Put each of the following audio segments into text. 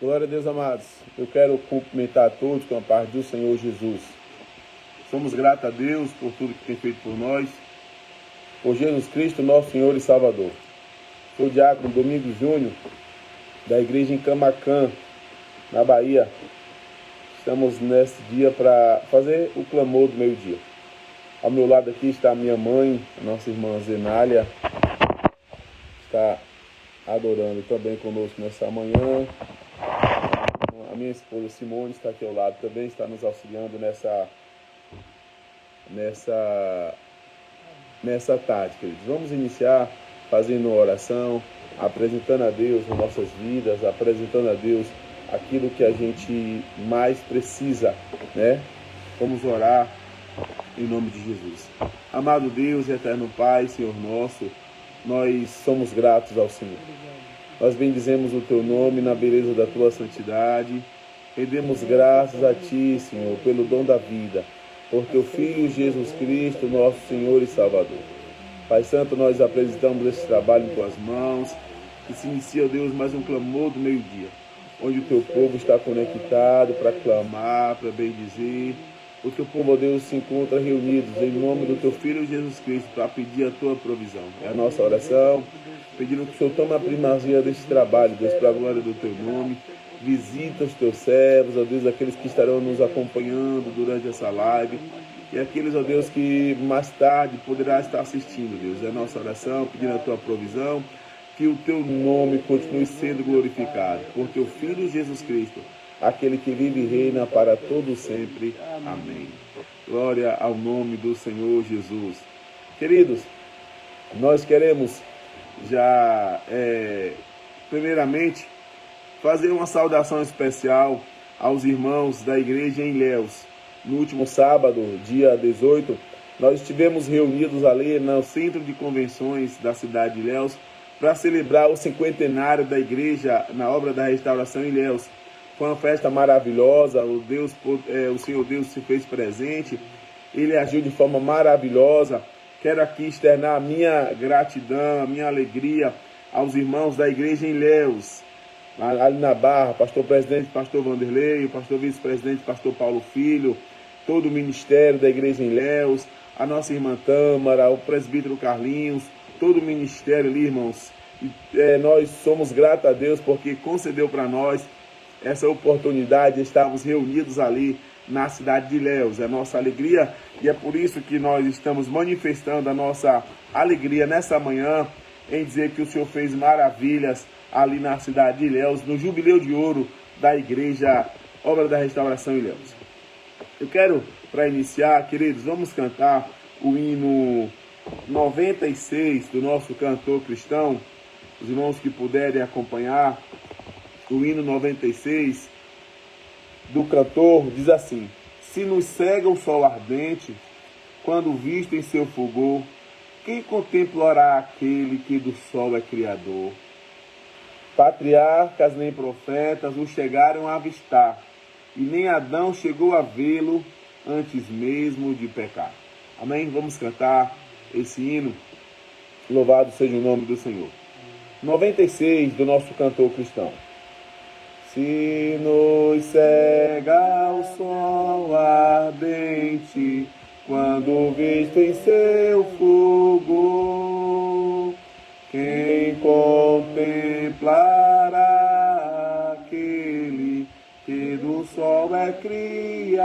Glória a Deus, amados. Eu quero cumprimentar a todos com a paz do Senhor Jesus. Somos gratos a Deus por tudo que tem feito por nós, por Jesus Cristo, nosso Senhor e Salvador. Sou o diácono Domingos Júnior, da igreja em Camaquã, na Bahia. Estamos nesse dia para fazer o clamor do meio-dia. Ao meu lado aqui está a minha mãe, a nossa irmã Zenália, está adorando também conosco nessa manhã. A minha esposa Simone está aqui ao lado também, está nos auxiliando nessa tarde, queridos. Vamos iniciar fazendo uma oração, apresentando a Deus as nossas vidas, apresentando a Deus aquilo que a gente mais precisa, né? Vamos orar em nome de Jesus. Amado Deus e eterno Pai, Senhor nosso, nós somos gratos ao Senhor. Nós bendizemos o Teu nome na beleza da Tua santidade. Rendemos graças a Ti, Senhor, pelo dom da vida, por Teu Filho Jesus Cristo, nosso Senhor e Salvador. Pai Santo, nós apresentamos esse trabalho em Tuas mãos, que se inicia, ó Deus, mais um clamor do meio-dia, onde o Teu povo está conectado para clamar, para bendizer. O Teu povo, ó Deus, se encontra reunidos em nome do Teu Filho Jesus Cristo para pedir a Tua provisão. É a nossa oração, pedindo que o Senhor tome a primazia deste trabalho, Deus, para a glória do Teu nome. Visita os Teus servos, ó Deus, aqueles que estarão nos acompanhando durante essa live e aqueles, ó Deus, que mais tarde poderá estar assistindo, Deus. É a nossa oração, pedindo a Tua provisão, que o Teu nome continue sendo glorificado por Teu Filho Jesus Cristo, aquele que vive e reina para todo sempre. Amém. Glória ao nome do Senhor Jesus. Queridos, nós queremos já, primeiramente, fazer uma saudação especial aos irmãos da igreja em Ilhéus. No último sábado, dia 18, nós estivemos reunidos ali no centro de convenções da cidade de Ilhéus para celebrar o cinquentenário da igreja na obra da restauração em Ilhéus. Foi uma festa maravilhosa, o Senhor Deus se fez presente, Ele agiu de forma maravilhosa. Quero aqui externar a minha gratidão, a minha alegria aos irmãos da igreja em Ilhéus, ali na Barra, pastor presidente, pastor Vanderlei, pastor vice-presidente, pastor Paulo Filho, todo o ministério da igreja em Ilhéus, a nossa irmã Tâmara, o presbítero Carlinhos, todo o ministério ali, irmãos. Nós somos gratos a Deus porque concedeu para nós essa oportunidade de estarmos reunidos ali na cidade de Ilhéus. É a nossa alegria e é por isso que nós estamos manifestando a nossa alegria nessa manhã em dizer que o Senhor fez maravilhas ali na cidade de Ilhéus, no Jubileu de Ouro da Igreja Obra da Restauração Ilhéus. Eu quero, para iniciar, queridos, vamos cantar o hino 96 do nosso cantor cristão. Os irmãos que puderem acompanhar, o hino 96 do cantor diz assim: se nos cega o sol ardente, quando visto em seu fulgor, quem contemplará aquele que do sol é criador? Patriarcas nem profetas o chegaram a avistar, e nem Adão chegou a vê-lo antes mesmo de pecar. Amém? Vamos cantar esse hino. Louvado seja o nome do Senhor. 96 do nosso cantor cristão. Se nos cega o sol ardente, quando visto em seu fulgor, quem contemplará aquele que do sol é criador?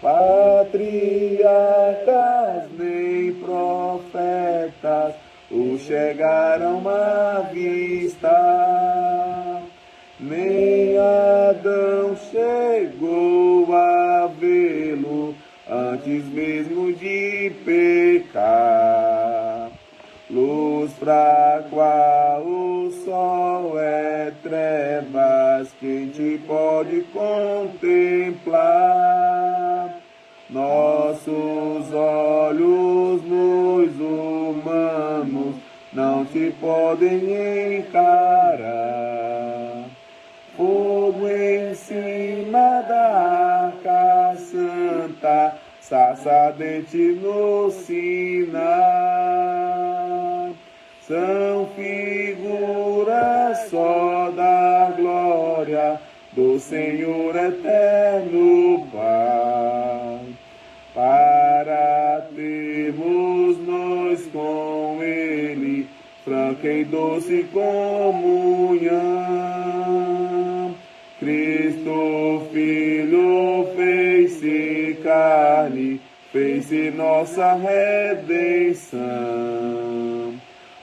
Patriarcas nem profetas o chegaram a avistar, nem Adão chegou a vê-lo antes mesmo de pecar. Luz pra qual o sol é trevas, quem te pode contemplar? Nossos olhos nos humanos não te podem encarar. Fogo em cima da arca santa, sarça ardente no Sinai. São figuras só Senhor eterno Pai, para termos nós com Ele franca e doce comunhão. Cristo Filho fez-se carne, fez-se nossa redenção,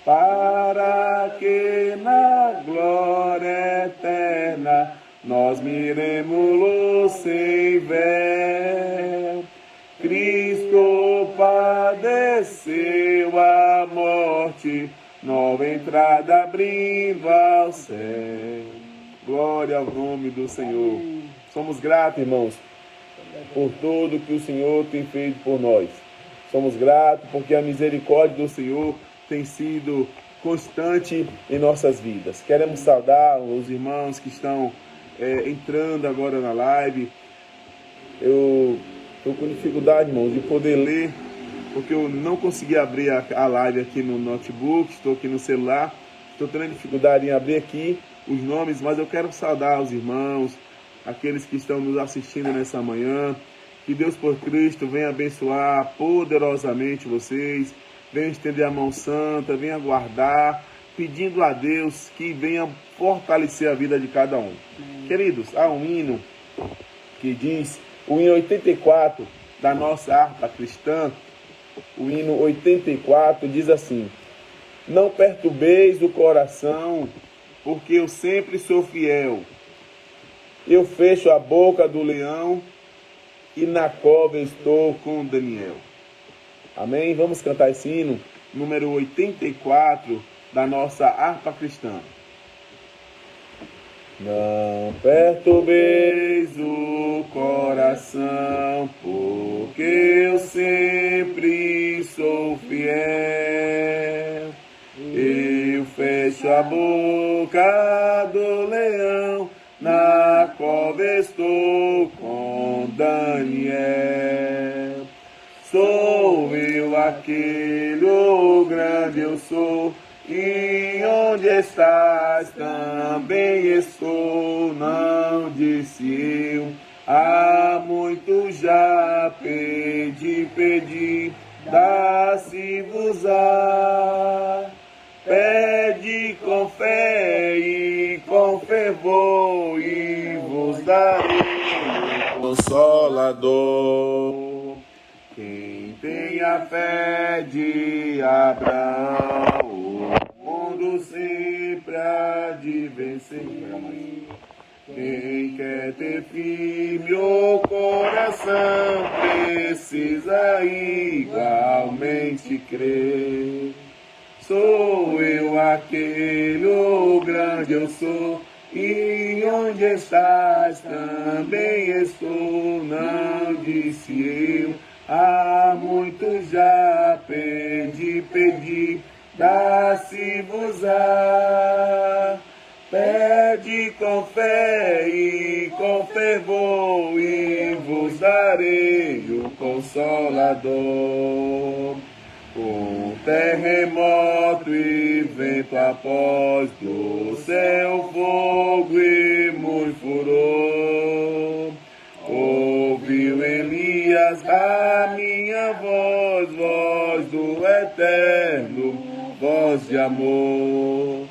para que na glória eterna nós miremos-lo sem véu. Cristo padeceu a morte, nova entrada abrindo ao céu. Glória ao nome do Senhor. Somos gratos, irmãos, por tudo que o Senhor tem feito por nós. Somos gratos porque a misericórdia do Senhor tem sido constante em nossas vidas. Queremos saudar os irmãos que estão entrando agora na live. Eu estou com dificuldade, irmãos, de poder ler, porque eu não consegui abrir a live aqui no notebook, estou aqui no celular. Estou tendo dificuldade em abrir aqui os nomes, mas eu quero saudar os irmãos, aqueles que estão nos assistindo nessa manhã. Que Deus por Cristo venha abençoar poderosamente vocês, venha estender a mão santa, venha guardar, pedindo a Deus que venha fortalecer a vida de cada um. Queridos, há um hino que diz, o hino 84 da nossa harpa cristã, o hino 84 diz assim: não perturbeis o coração, porque eu sempre sou fiel. Eu fecho a boca do leão e na cova estou com Daniel. Amém? Vamos cantar esse hino, número 84 da nossa harpa cristã. Não perturbeis o coração, porque eu sempre sou fiel. Eu fecho a boca do leão, na cova estou com Daniel. Sou eu aquele, o grande eu sou, e onde estás também estou. Não disse eu, há muito já pedi, dá-se-vos-á. Pede com fé e com fervor, e vos darei o Consolador. Quem tem a fé de Abraão, o mundo sempre há de vencer. Quem quer ter firme o coração, precisa igualmente crer. Sou eu aquele, o grande eu sou, e onde estás também estou. Não disse eu, há muito já pedi, dá-se-vos-á. Pede com fé e com fervor, e vos darei o Consolador. Com terremoto e vento após, do céu fogo e muito furor, ouviu Elias a minha voz, voz do eterno, voz de amor.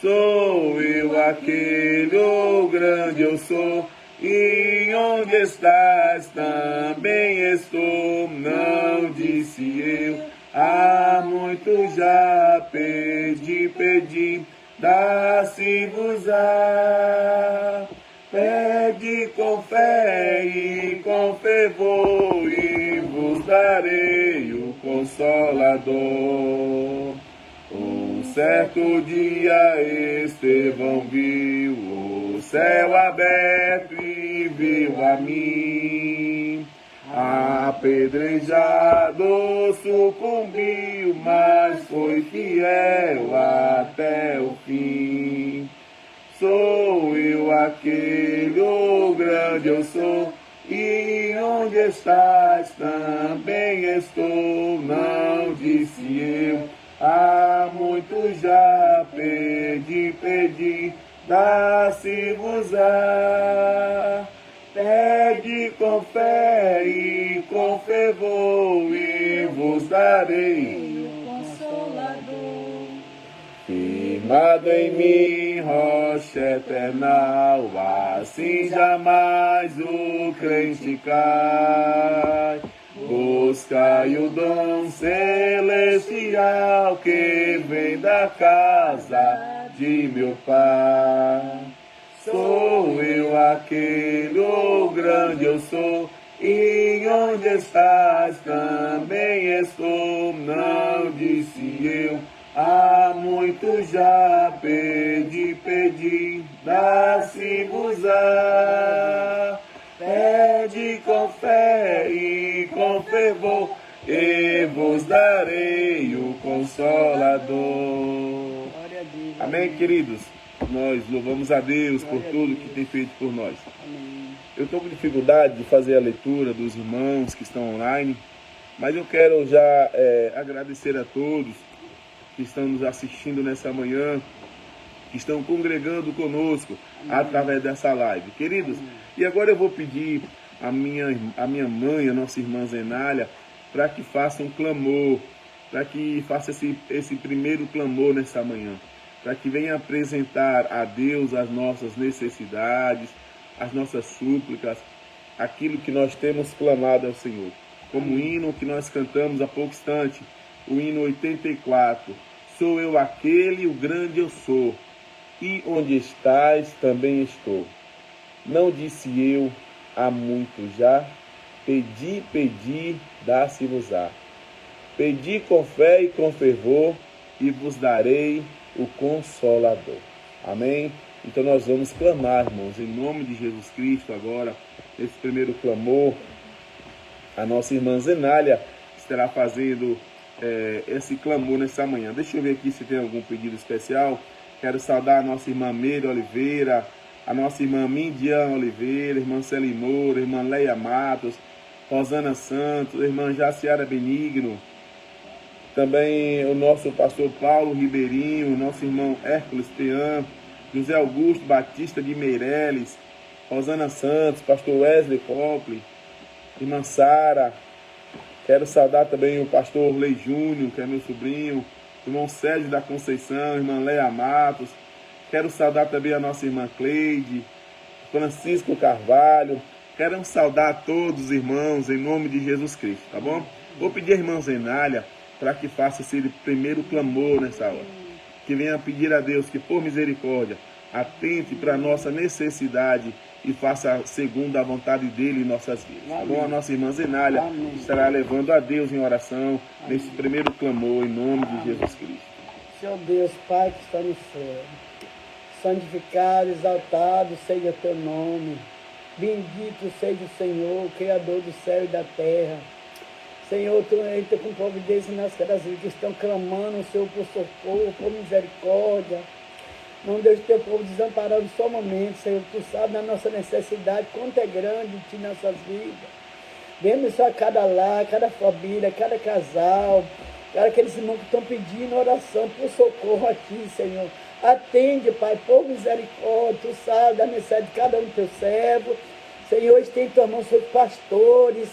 Sou eu aquele, o grande eu sou, e onde estás também estou. Não disse eu, há muito já pedi, dá-se-vos-á. Pede com fé e com fervor, e vos darei o Consolador. Um certo dia Estevão viu o céu aberto e viu a mim. Apedrejado sucumbiu, mas foi fiel até o fim. Sou eu aquele, o grande eu sou, e onde estás também estou. Não disse eu, há muito já pedi, dá-se-vos-á. Pede com fé e com fervor, e vos darei o Consolador. firmado em mim, rocha eternal, assim jamais o crente cai. Buscai o dom celestial que vem da casa de meu Pai. Sou eu aquele, o grande eu sou, e onde estás também estou. Não disse eu, há muito já pedi, dá-se-vos-á. Pede com fé e com fervor, e vos darei o Consolador. Glória a Deus. Amém, queridos? Nós louvamos a Deus por tudo que tem feito por nós. Amém. Eu estou com dificuldade de fazer a leitura dos irmãos que estão online, mas eu quero já agradecer a todos que estão nos assistindo nessa manhã, que estão congregando conosco através dessa live. Queridos, e agora eu vou pedir a minha mãe, a nossa irmã Zenália, para que faça um clamor, para que faça esse primeiro clamor nessa manhã, para que venha apresentar a Deus as nossas necessidades, as nossas súplicas, aquilo que nós temos clamado ao Senhor. Como o hino que nós cantamos há pouco instante, o hino 84, sou eu aquele, o grande eu sou, e onde estás também estou. Não disse eu, há muito já, pedi, dá-se-vos-á. Pedi com fé e com fervor, e vos darei o Consolador. Amém? Então nós vamos clamar, irmãos, em nome de Jesus Cristo agora, nesse primeiro clamor. A nossa irmã Zenália estará fazendo esse clamor nessa manhã. Deixa eu ver aqui se tem algum pedido especial. Quero saudar a nossa irmã Meire Oliveira, a nossa irmã Mindian Oliveira, irmã Celi Moura, irmã Leia Matos, Rosana Santos, irmã Jaciara Benigno, também o nosso pastor Paulo Ribeirinho, nosso irmão Hércules Tean, José Augusto Batista de Meireles, Rosana Santos, pastor Wesley Copley, irmã Sara. Quero saudar também o pastor Lei Júnior, que é meu sobrinho, irmão Sérgio da Conceição, irmã Leia Matos. Quero saudar também a nossa irmã Cleide, Francisco Carvalho. Quero saudar a todos os irmãos em nome de Jesus Cristo, tá bom? Vou pedir à irmã Zenália para que faça esse primeiro clamor nessa hora. Que venha pedir a Deus que, por misericórdia, atente para a nossa necessidade e faça segundo a vontade dele em nossas vidas. Tá bom? A nossa irmã Zenália estará levando a Deus em oração nesse primeiro clamor em nome de Jesus Cristo. Senhor Deus, Pai que está no céu, santificado, exaltado seja o teu nome. Bendito seja o Senhor, Criador do céu e da terra. Senhor, tu entra com providência nas caras que estão clamando o Senhor por socorro, por misericórdia. Não deixe teu povo desamparado só um momento, Senhor. Tu sabe da nossa necessidade, quanto é grande em ti nossas vidas. Vemos só cada lar, cada família, cada casal, cada aqueles irmãos que estão pedindo oração por socorro a ti, Senhor. Atende, Pai, por misericórdia. Tu sabe da necessidade de cada um do teu servo. Senhor, estende tua mão sobre os pastores,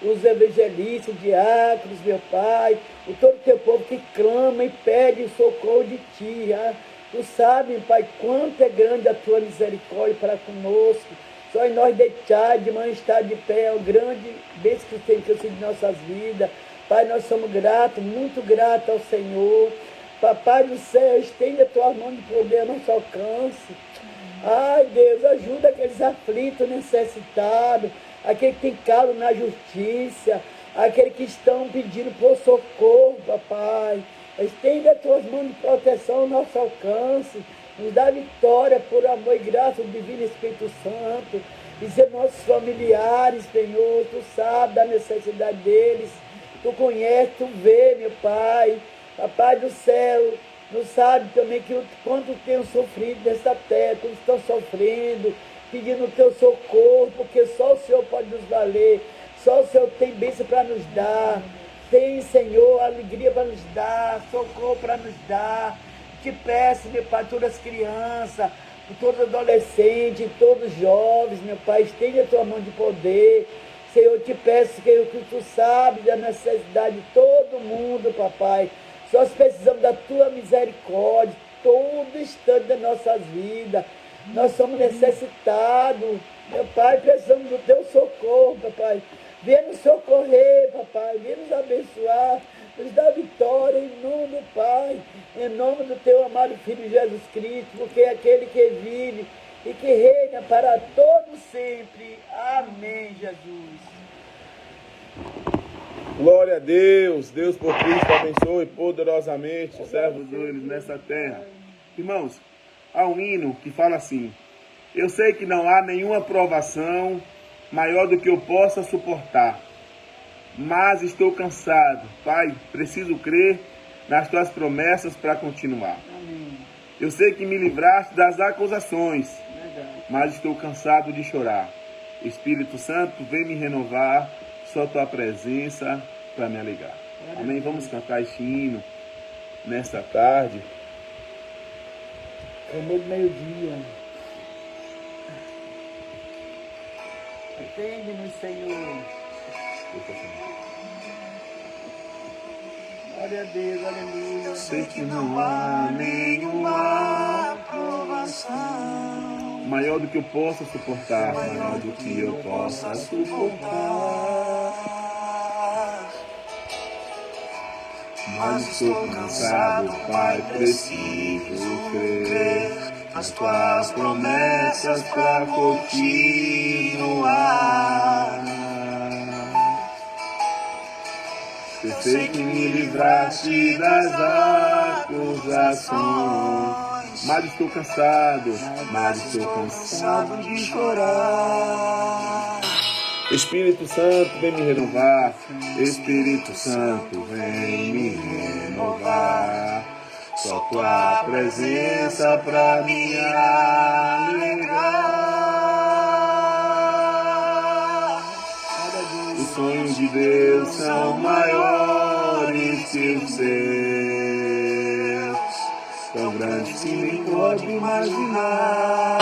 os evangelistas, diáconos, meu Pai, e todo o teu povo que clama e pede o socorro de ti. Tu sabes, Pai, quanto é grande a tua misericórdia para conosco. Só em nós deixar de manhã estar de pé, é o grande bênção que tem sido de nossas vidas. Pai, nós somos gratos, muito gratos ao Senhor. Papai do céu, estende a tua mão de poder a nosso alcance. Ai, Deus, ajuda aqueles aflitos, necessitados, aqueles que têm calo na justiça, aqueles que estão pedindo por socorro, papai. Estende as tuas mãos de proteção ao nosso alcance. Nos dá vitória por amor e graça do Divino Espírito Santo. E ser nossos familiares, Senhor, tu sabes da necessidade deles. Tu conheces, tu vê, meu Pai. Papai do céu, tu sabe também que quanto tenho sofrido nessa terra, quanto estão sofrendo, pedindo o teu socorro, porque só o Senhor pode nos valer. Só o Senhor tem bênção para nos dar. Tem, Senhor, alegria para nos dar, socorro para nos dar. Te peço, meu Pai, todas as crianças, por todos os adolescentes, todos os jovens, meu Pai, estende a tua mão de poder. Senhor, eu te peço que tu sabes da necessidade de todo mundo, papai. Nós precisamos da tua misericórdia, todo instante das nossas vidas. Nós somos necessitados, meu Pai, precisamos do teu socorro, papai. Venha nos socorrer, papai, venha nos abençoar, nos dar vitória em nome do Pai, em nome do teu amado Filho Jesus Cristo, porque é aquele que vive e que reina para todos sempre. Amém, Jesus. Glória a Deus. Deus por Cristo abençoe poderosamente os servos deles nessa terra. Irmãos, há um hino que fala assim: eu sei que não há nenhuma provação maior do que eu possa suportar, mas estou cansado. Pai, preciso crer nas tuas promessas para continuar. Amém. Eu sei que me livraste das acusações, Verdade. mas estou cansado de chorar. Espírito Santo, vem me renovar, só tua presença para me alegrar. Amém? Vamos cantar este hino nesta tarde. Clamor do meio-dia. Atende-nos, Senhor. Glória a Deus, aleluia. Sei que não há nenhuma provação maior do que eu possa suportar, maior do que eu possa suportar. Mas estou cansado, Pai, preciso crer nas tuas promessas para continuar. Eu sei que me livraste das acusações, mas estou cansado, de chorar. Espírito Santo, vem me renovar. Espírito Santo, vem me renovar. Só tua presença pra me alegrar. Os sonhos de Deus são maiores que os seus, tão grandes que nem pode imaginar.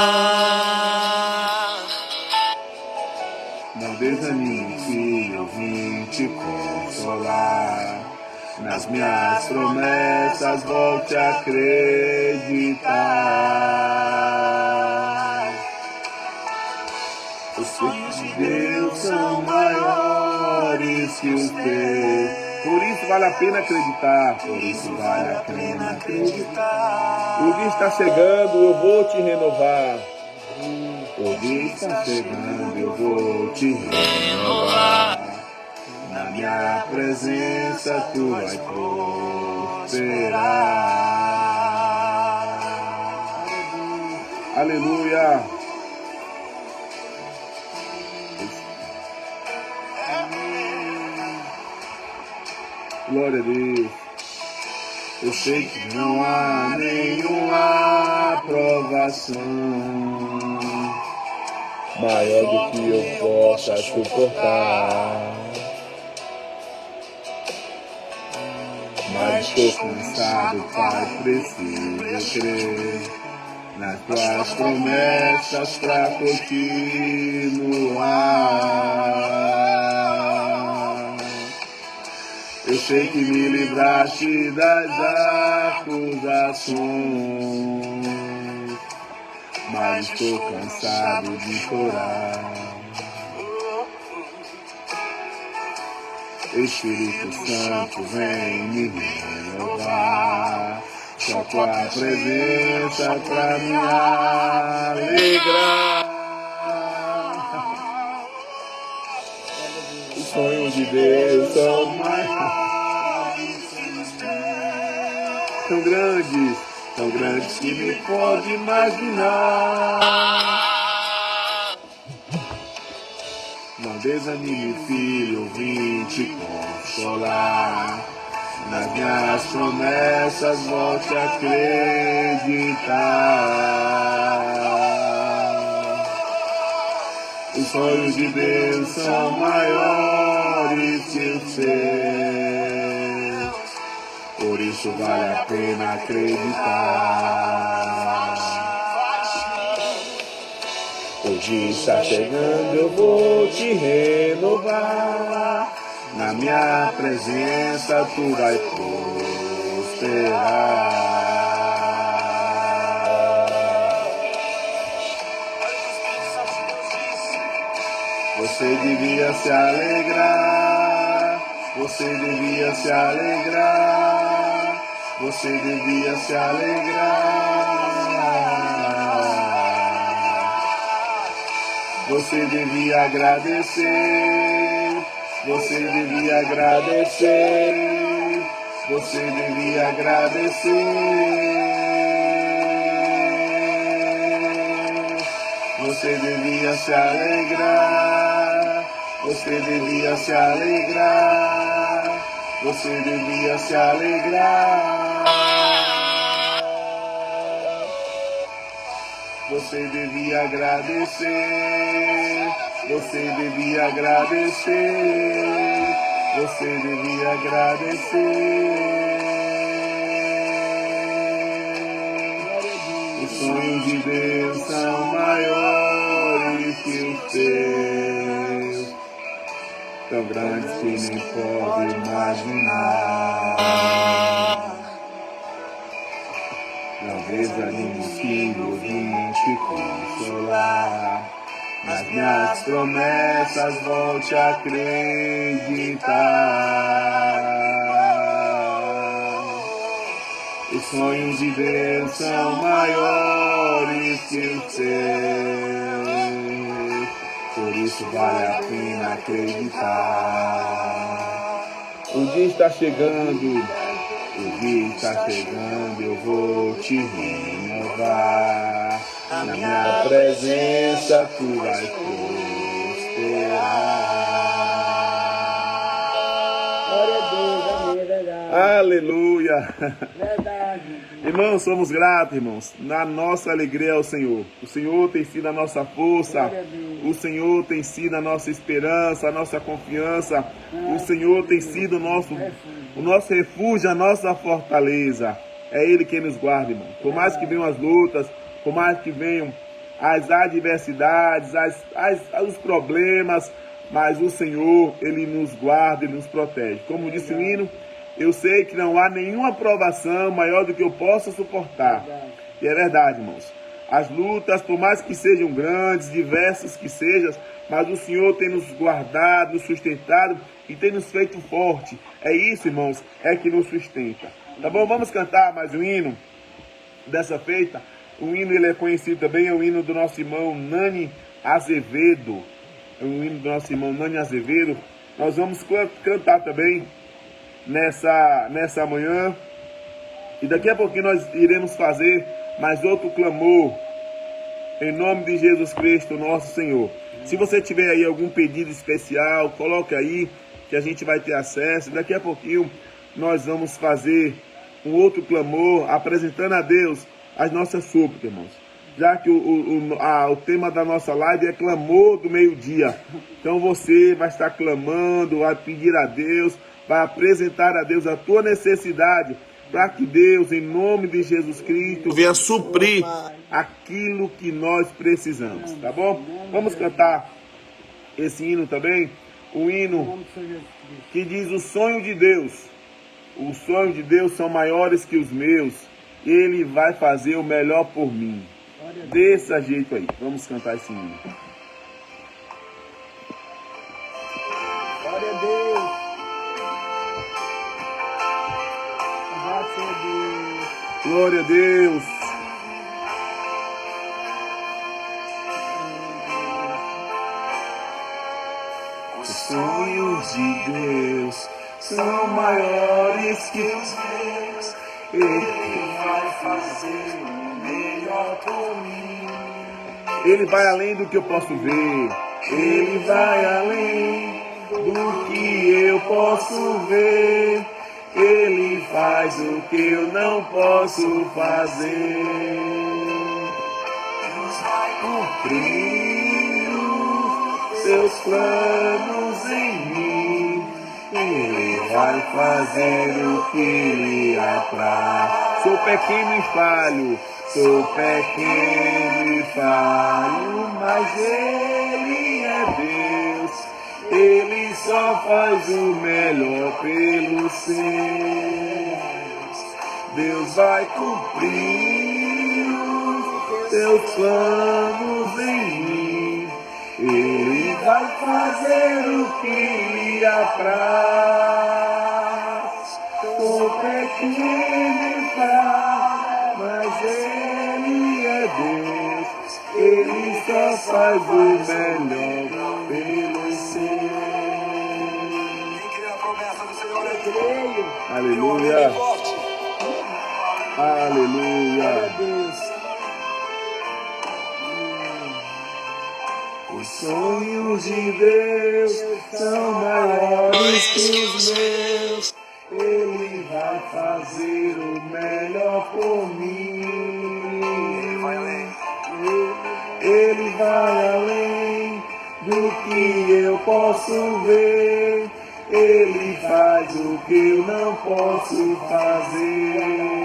Não desanime, filho, eu vim te consolar. Nas minhas promessas volte a acreditar. Os sonhos de Deus são maiores que os teus. Por isso vale a pena acreditar. Por isso vale a pena acreditar. O dia está chegando, eu vou te renovar. O dia está chegando, eu vou te renovar. Na minha presença tu vai prosperar. Aleluia. Glória a Deus. Eu sei que não há nenhuma provação maior do que eu possa suportar. Mas estou cansado, Pai, preciso crer nas tuas promessas pra continuar. Eu sei que me livraste das acusações, mas estou cansado de chorar. Espírito Santo, vem me renovar, só tua presença pra me alegrar. Os sonhos de Deus são maiores, tão grandes que me pode imaginar. Não desanime, filho, eu vim te consolar. Nas minhas promessas volte a acreditar. Os sonhos de Deus são maiores que os seus, por isso vale a pena acreditar. dia está chegando, eu vou te renovar. Na minha presença tu vai prosperar. Você devia se alegrar. Você devia se alegrar. Você devia se alegrar. Você devia agradecer. Você devia agradecer. Você devia agradecer. Você devia se alegrar. Você devia se alegrar. Você devia se alegrar. Você devia agradecer. Você devia agradecer. Você devia agradecer. Os sonhos de Deus são maiores que os teus, tão grandes que nem pode imaginar. Não desanime, filho, vim te consolar. Nas minhas promessas volte a acreditar. Os sonhos de Deus são maiores que os seus, por isso vale a pena acreditar. O dia está chegando, o dia está chegando, eu vou te renovar. Na minha presença tu vai prosperar. Glória a Deus, amém, é verdade. Aleluia. Verdade. Irmãos, somos gratos, irmãos. Na nossa alegria ao Senhor. O Senhor tem sido a nossa força. Glória a Deus. O Senhor tem sido a nossa esperança, a nossa confiança. O Senhor tem sido o nosso refúgio, a nossa fortaleza. É Ele quem nos guarda, irmão. Por mais que venham as lutas, por mais que venham as adversidades, os problemas, mas o Senhor, Ele nos guarda, Ele nos protege. Como disse o hino, eu sei que não há nenhuma provação maior do que eu possa suportar. E é verdade, irmãos. As lutas, por mais que sejam grandes, diversas que sejam, mas o Senhor tem nos guardado, nos sustentado e tem nos feito forte. É isso, irmãos, é que nos sustenta. Tá bom? Vamos cantar mais um hino dessa feita. O hino, ele é conhecido também, é o hino do nosso irmão Nani Azevedo. É o hino do nosso irmão Nani Azevedo. Nós vamos cantar também nessa manhã. E daqui a pouquinho nós iremos fazer mais outro clamor em nome de Jesus Cristo, nosso Senhor. Se você tiver aí algum pedido especial, coloque aí que a gente vai ter acesso. Daqui a pouquinho nós vamos fazer um outro clamor apresentando a Deus as nossas súplicas, irmãos. Já que o tema da nossa live é clamor do meio-dia. Então você vai estar clamando, vai pedir a Deus, vai apresentar a Deus a tua necessidade, para que Deus, em nome de Jesus Cristo, venha suprir aquilo que nós precisamos, tá bom? Vamos cantar esse hino também, o hino que diz: o sonho de Deus. Os sonhos de Deus são maiores que os meus. Ele vai fazer o melhor por mim. Desse jeito aí. Vamos cantar esse hino. Glória a Deus. Glória a Deus. Os sonhos de Deus são maiores que os meus. Ele vai fazer o melhor por mim. Ele vai além do que eu posso ver. Ele vai além do que eu posso ver. Ele faz o que eu não posso fazer. Deus vai cumprir os seus planos em mim. Ele vai fazer o que lhe apraz. Sou pequeno e falho, sou pequeno e falho, mas Ele é Deus. Ele só faz o melhor pelos seus. Deus vai cumprir os seus planos em mim. Ele vai fazer o que lhe apraz. Sou pequeno e fraco, mas Ele é Deus. Ele só faz o melhor pelos seus. Creio. Aleluia. Forte. Aleluia. Deus. Os sonhos de Deus são maiores que os meus. Ele vai fazer o melhor por mim. Vai além. Ele vai além do que eu posso ver. Ele faz o que eu não posso fazer.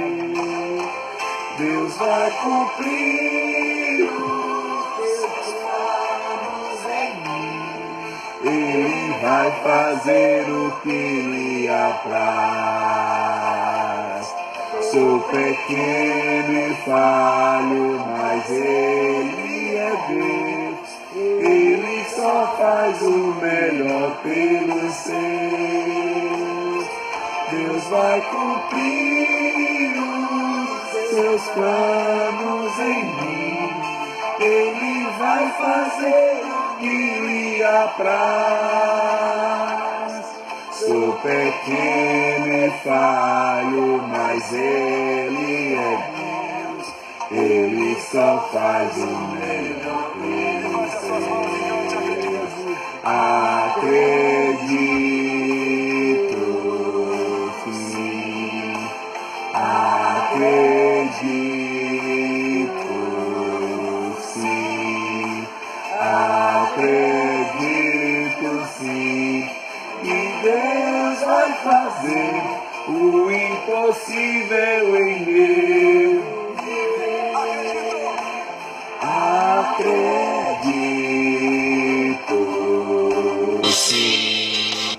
Deus vai cumprir os seus planos em mim. Ele vai fazer o que lhe apraz. Sou pequeno e falho, mas Ele é Deus. Ele só faz o melhor pelos seus. Deus vai cumprir os seus planos em mim. Ele vai fazer o que lhe apraz. Sou pequeno e falho, mas Ele é Deus. Ele só faz o melhor pelos seus. Acredito, sim. Acredito, sim. Acredito, sim. Que Deus vai fazer o impossível em meu viver. Acredito, sim.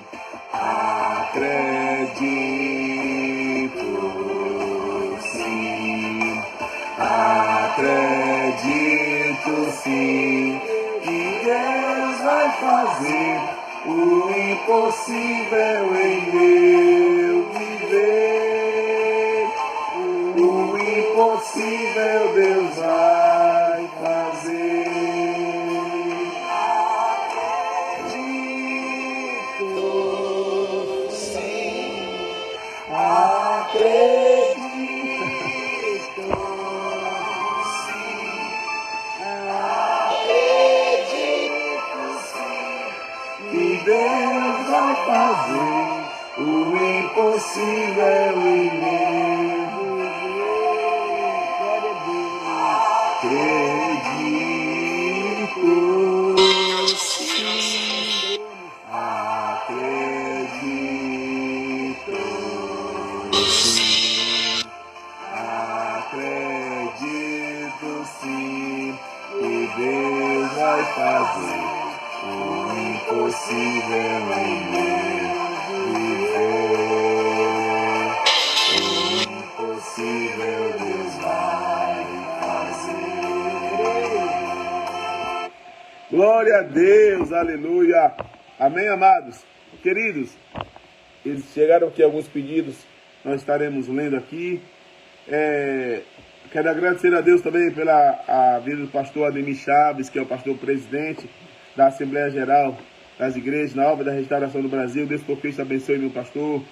Acredito, sim. Acredito, sim. Que Deus vai fazer o impossível em meu viver. O impossível Deus vai fazer. Acredito, sim. Acredito, sim. Acredito, sim. Que Deus vai fazer o impossível em mim. Acredito, sim. Acredito, sim. Acredito, sim. Que Deus vai fazer o impossível em mim viver. O impossível Deus vai fazer. Glória a Deus, aleluia. Amém, amados? Queridos, eles chegaram aqui alguns pedidos, nós estaremos lendo aqui. Quero agradecer a Deus também pela vida do pastor Ademir Chaves, que é o pastor presidente da Assembleia Geral das Igrejas na obra da restauração do Brasil. Deus por Cristo abençoe meu pastor,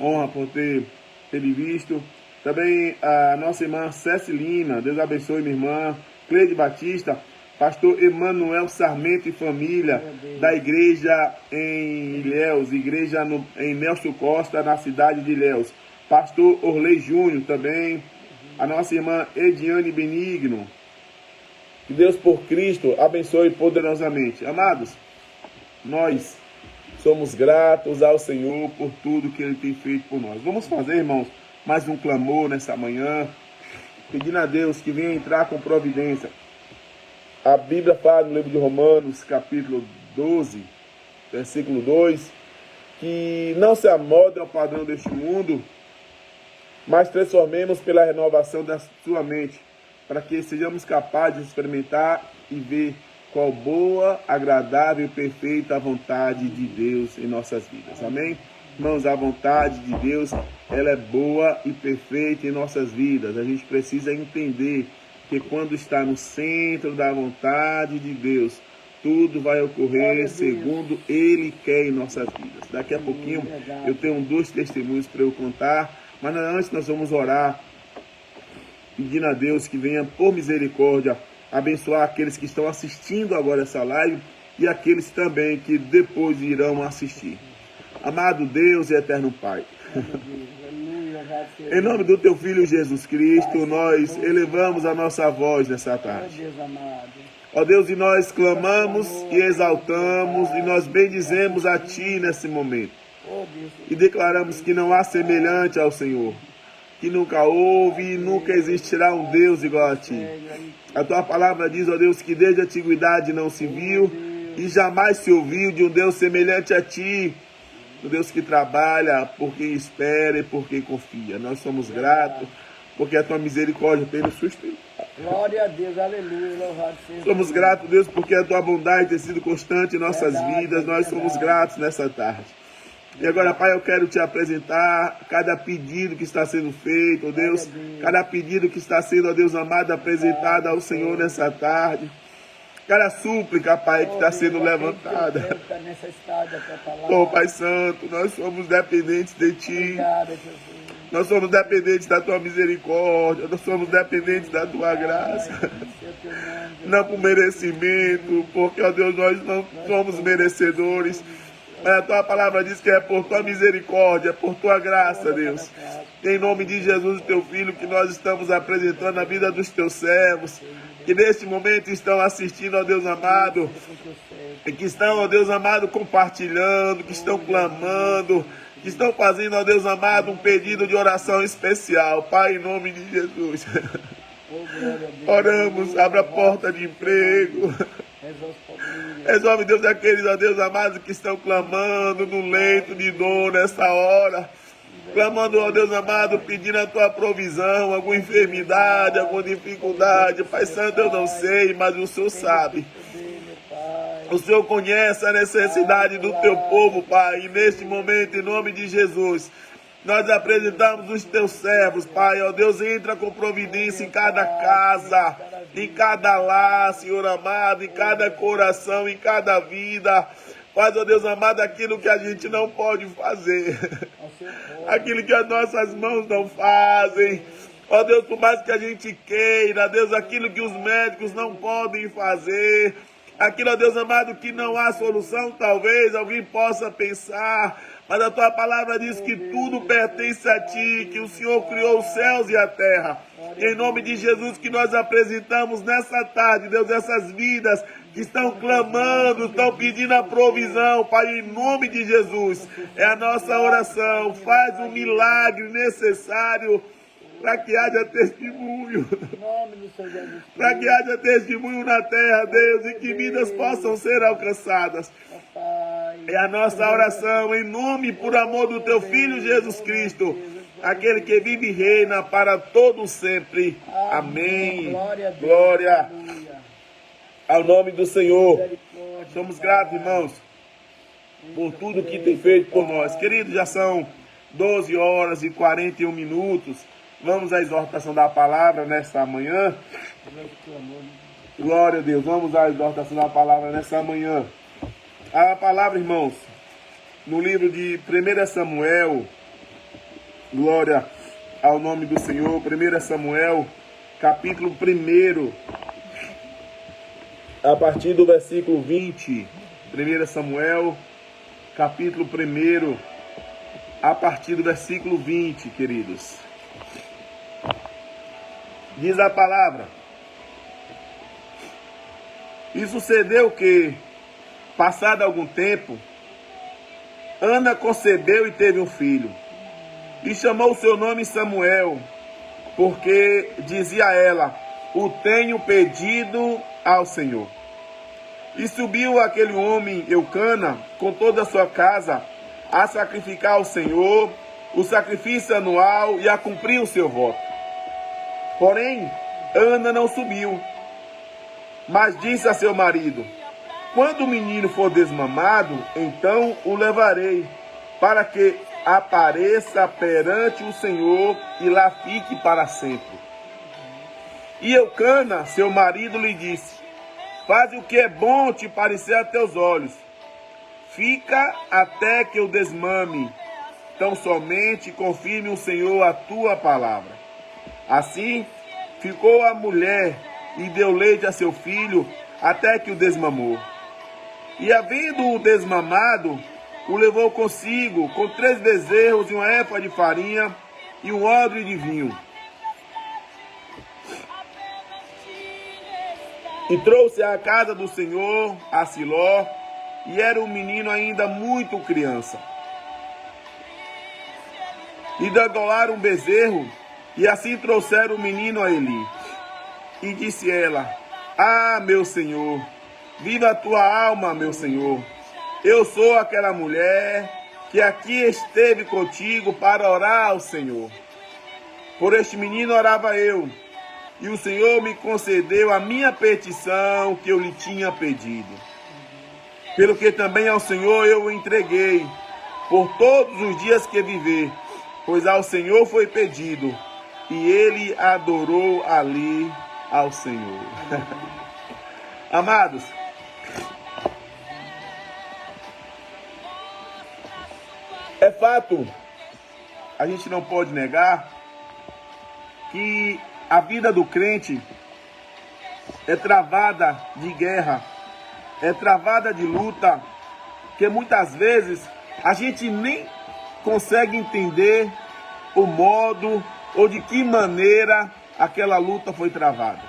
honra por ter ele visto. Também a nossa irmã Céci Lima, Deus abençoe minha irmã. Cleide Batista, pastor Emanuel Sarmento e família da igreja em Ilhéus, igreja em Nelson Costa, na cidade de Ilhéus. Pastor Orley Júnior também, a nossa irmã Ediane Benigno. Que Deus por Cristo abençoe poderosamente. Amados, nós somos gratos ao Senhor por tudo que Ele tem feito por nós. Vamos fazer, irmãos, mais um clamor nessa manhã, pedindo a Deus que venha entrar com providência. A Bíblia fala no livro de Romanos, capítulo 12, versículo 2, que não se amoldem ao padrão deste mundo, mas transformemos pela renovação da sua mente, para que sejamos capazes de experimentar e ver qual boa, agradável e perfeita a vontade de Deus em nossas vidas. Amém? Irmãos, a vontade de Deus, ela é boa e perfeita em nossas vidas. A gente precisa entender que quando está no centro da vontade de Deus, tudo vai ocorrer segundo Ele quer em nossas vidas. Daqui a pouquinho eu tenho 2 testemunhos para eu contar, mas antes nós vamos orar, pedindo a Deus que venha, por misericórdia, abençoar aqueles que estão assistindo agora essa live e aqueles também que depois irão assistir. Amado Deus e eterno Pai, em nome do Teu Filho Jesus Cristo, nós elevamos a nossa voz nessa tarde. Ó Deus, e nós clamamos e exaltamos e nós bendizemos a Ti nesse momento. E declaramos que não há semelhante ao Senhor, que nunca houve e nunca existirá um Deus igual a Ti. A Tua palavra diz, ó Deus, que desde a antiguidade não se viu e jamais se ouviu de um Deus semelhante a Ti, um Deus que trabalha por quem espera e por quem confia. Nós somos gratos porque a Tua misericórdia tem nos sustentado. Glória a Deus, aleluia, louvado seja. Somos gratos, Deus, porque a Tua bondade tem sido constante em nossas vidas. Nós somos gratos nessa tarde. E agora, Pai, eu quero Te apresentar cada pedido que está sendo feito, ó Deus, cada pedido que está sendo, ó Deus amado, apresentado ao Senhor nessa tarde. Cada súplica, Pai, que está sendo levantada. Oh, Pai Santo, nós somos dependentes de Ti. Nós somos dependentes da Tua misericórdia. Nós somos dependentes da Tua graça. Não por merecimento, porque, ó Deus, nós não somos merecedores. Mas a Tua palavra diz que é por Tua misericórdia, por Tua graça, Deus. Em nome de Jesus, Teu Filho, que nós estamos apresentando a vida dos Teus servos, que neste momento estão assistindo, ó Deus amado, e que estão, ó Deus amado, compartilhando, que estão clamando, que estão fazendo, ó Deus amado, um pedido de oração especial. Pai, em nome de Jesus, oramos, abra a porta de emprego. Resolve, Deus, aqueles, ó Deus amados, que estão clamando no leito de dor nessa hora. Clamando, ó Deus amado, pedindo a Tua provisão, alguma enfermidade, alguma dificuldade. Pai Santo, eu não sei, mas o Senhor sabe. O Senhor conhece a necessidade do Teu povo, Pai. E neste momento, em nome de Jesus, nós apresentamos os Teus servos, Pai. Ó Deus, entra com providência em cada casa, em cada lar, Senhor amado, em cada coração, em cada vida. Faz, ó Deus amado, aquilo que a gente não pode fazer. Aquilo que as nossas mãos não fazem. Ó Deus, por mais que a gente queira, Deus, aquilo que os médicos não podem fazer. Aquilo, ó Deus amado, que não há solução, talvez alguém possa pensar. Mas a Tua palavra diz que tudo pertence a Ti, que o Senhor criou os céus e a terra. E em nome de Jesus que nós apresentamos nessa tarde, Deus, essas vidas que estão clamando, estão pedindo a provisão, Pai, em nome de Jesus. É a nossa oração. Faz o milagre necessário para que haja testemunho. Para que haja testemunho na terra, Deus, e que vidas possam ser alcançadas. É a nossa oração, em nome, por amor do Teu Filho Jesus Cristo, aquele que vive e reina para todo sempre. Amém. Glória ao nome do Senhor. Somos gratos, irmãos, por tudo que tem feito por nós. Queridos, já são 12 horas e 41 minutos. Vamos à exortação da palavra nesta manhã. Glória a Deus. Vamos à exortação da palavra nesta manhã. A palavra, irmãos, no livro de 1 Samuel, glória ao nome do Senhor, 1 Samuel, capítulo 1, a partir do versículo 20. 1 Samuel, capítulo 1, a partir do versículo 20, queridos. Diz a palavra: e sucedeu que, passado algum tempo, Ana concebeu e teve um filho. E chamou o seu nome Samuel, porque dizia ela: o tenho pedido ao Senhor. E subiu aquele homem, Eucana, com toda a sua casa, a sacrificar ao Senhor o sacrifício anual e a cumprir o seu voto. Porém, Ana não subiu, mas disse a seu marido: quando o menino for desmamado, então o levarei, para que apareça perante o Senhor e lá fique para sempre. E Eucana, seu marido, lhe disse: faz o que é bom te parecer a teus olhos. Fica até que eu desmame. Tão somente confirme o Senhor a tua palavra. Assim, ficou a mulher e deu leite a seu filho até que o desmamou. E havendo-o desmamado, o levou consigo com 3 bezerros e uma éfa de farinha e um odre de vinho. E trouxe à casa do Senhor, a Siló, e era um menino ainda muito criança. E degolaram um bezerro, e assim trouxeram o menino a Eli. E disse ela: ah, meu Senhor, viva a tua alma, meu Senhor. Eu sou aquela mulher que aqui esteve contigo para orar ao Senhor. Por este menino orava eu, e o Senhor me concedeu a minha petição que eu lhe tinha pedido. Pelo que também ao Senhor eu o entreguei, por todos os dias que viver, pois ao Senhor foi pedido, e ele adorou ali ao Senhor. Amados, é fato, a gente não pode negar, que a vida do crente é travada de guerra, é travada de luta, que muitas vezes a gente nem consegue entender o modo ou de que maneira aquela luta foi travada.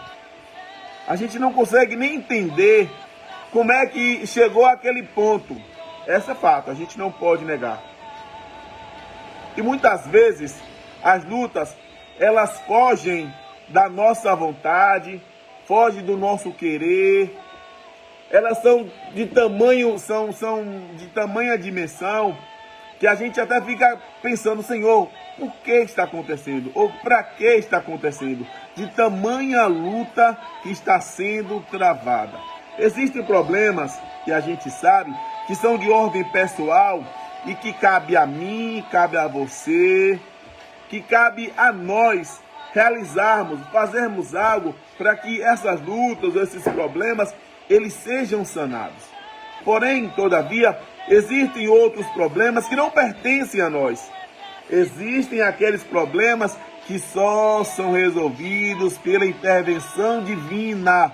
A gente não consegue nem entender como é que chegou àquele ponto. Esse é fato, a gente não pode negar. E muitas vezes as lutas, elas fogem da nossa vontade, fogem do nosso querer. Elas são de tamanho, são de tamanha dimensão, que a gente até fica pensando: Senhor, por que está acontecendo? Ou para que está acontecendo? De tamanha luta que está sendo travada. Existem problemas que a gente sabe que são de ordem pessoal e que cabe a mim, cabe a você, que cabe a nós realizarmos, fazermos algo para que essas lutas, esses problemas, eles sejam sanados. Porém, todavia, existem outros problemas que não pertencem a nós. Existem aqueles problemas que só são resolvidos pela intervenção divina.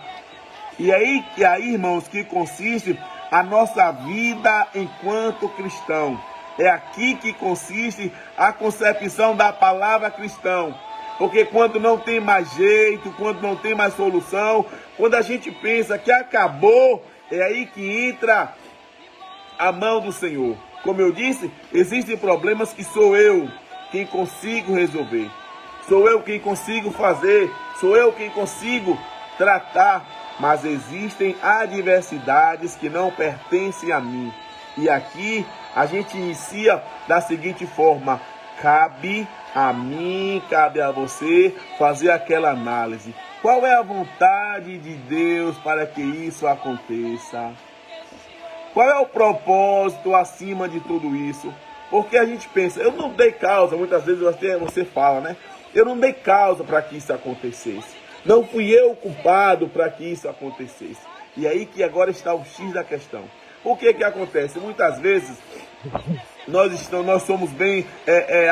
E aí, irmãos, que consiste a nossa vida enquanto cristão. É aqui que consiste a concepção da palavra cristão. Porque quando não tem mais jeito, quando não tem mais solução, quando a gente pensa que acabou, é aí que entra a mão do Senhor. Como eu disse, existem problemas que sou eu quem consigo resolver. Sou eu quem consigo fazer, sou eu quem consigo tratar. Mas existem adversidades que não pertencem a mim. E aqui a gente inicia da seguinte forma: cabe a mim, cabe a você fazer aquela análise. Qual é a vontade de Deus para que isso aconteça? Qual é o propósito acima de tudo isso? Porque a gente pensa, eu não dei causa, muitas vezes você fala, né? Eu não dei causa para que isso acontecesse. Não fui eu o culpado para que isso acontecesse. E aí que agora está o X da questão. O que acontece? Muitas vezes nós somos bem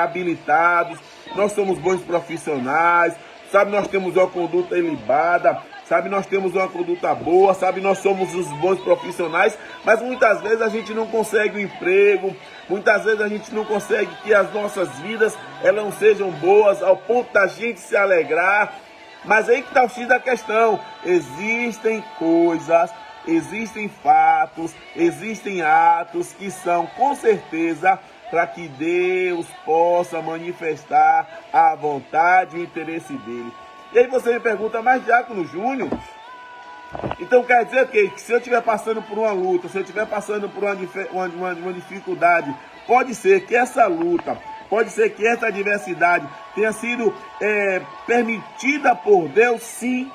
habilitados, nós somos bons profissionais, sabe, nós temos uma conduta ilibada, sabe, nós temos uma conduta boa, sabe, nós somos os bons profissionais, mas muitas vezes a gente não consegue um emprego, muitas vezes a gente não consegue que as nossas vidas elas não sejam boas ao ponto da gente se alegrar. Mas aí que está o X da questão. Existem coisas, existem fatos, existem atos que são com certeza para que Deus possa manifestar a vontade e o interesse dele. E aí você me pergunta, mas Diácono Júnior, então quer dizer que se eu estiver passando por uma luta, se eu estiver passando por uma dificuldade, pode ser que essa luta, pode ser que essa adversidade tenha sido permitida por Deus? Sim,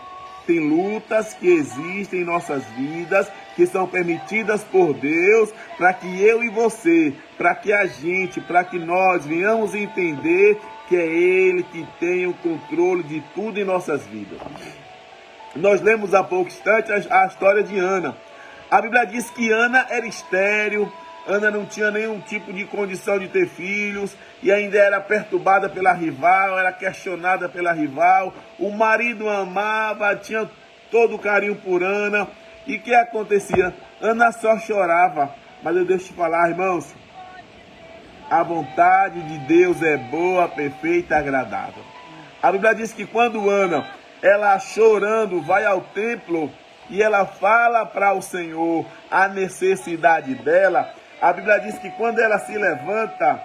tem lutas que existem em nossas vidas, que são permitidas por Deus, para que eu e você, para que a gente, para que nós venhamos entender que é Ele que tem o controle de tudo em nossas vidas. Nós lemos há pouco instante a história de Ana. A Bíblia diz que Ana era estéril, Ana não tinha nenhum tipo de condição de ter filhos e ainda era perturbada pela rival, era questionada pela rival. O marido amava, tinha todo o carinho por Ana. E o que acontecia? Ana só chorava. Mas eu deixo te falar, irmãos, a vontade de Deus é boa, perfeita e agradável. A Bíblia diz que quando Ana, ela chorando, vai ao templo e ela fala para o Senhor a necessidade dela, a Bíblia diz que quando ela se levanta,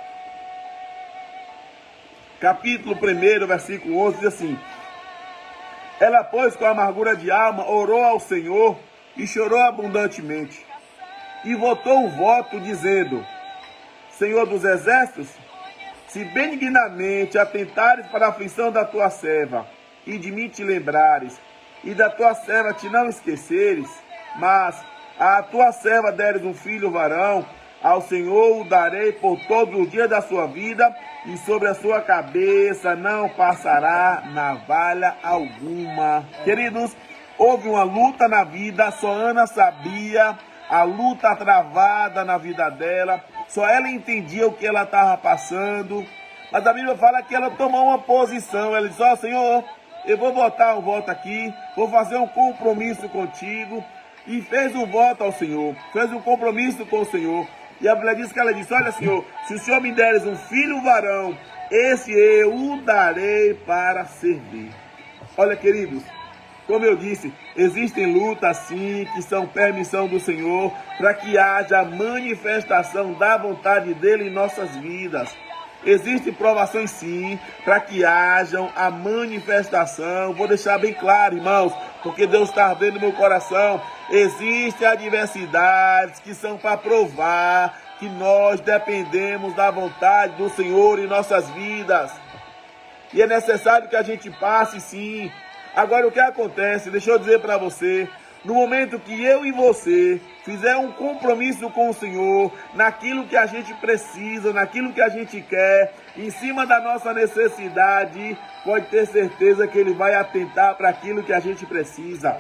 capítulo 1, versículo 11, diz assim: ela, pois, com amargura de alma, orou ao Senhor e chorou abundantemente. E votou um voto, dizendo: Senhor dos exércitos, se benignamente atentares para a aflição da tua serva, e de mim te lembrares, e da tua serva te não esqueceres, mas a tua serva deres um filho varão, ao Senhor o darei por todos os dias da sua vida, e sobre a sua cabeça não passará navalha alguma. Queridos, houve uma luta na vida, só Ana sabia a luta travada na vida dela, só ela entendia o que ela estava passando, mas a Bíblia fala que ela tomou uma posição, ela disse: ó Senhor, eu vou botar um voto aqui, vou fazer um compromisso contigo, e fez um voto ao Senhor, fez um compromisso com o Senhor. E a Bíblia diz que ela disse: olha Senhor, se o Senhor me deres um filho varão, esse eu o darei para servir. Olha, queridos, como eu disse, existem lutas sim que são permissão do Senhor para que haja manifestação da vontade dele em nossas vidas. Existem provações sim para que hajam a manifestação. Vou deixar bem claro, irmãos, porque Deus está ardendo no meu coração. Existem adversidades que são para provar que nós dependemos da vontade do Senhor em nossas vidas. E é necessário que a gente passe sim. Agora o que acontece, deixa eu dizer para você, no momento que eu e você fizer um compromisso com o Senhor, naquilo que a gente precisa, naquilo que a gente quer, em cima da nossa necessidade, pode ter certeza que Ele vai atentar para aquilo que a gente precisa.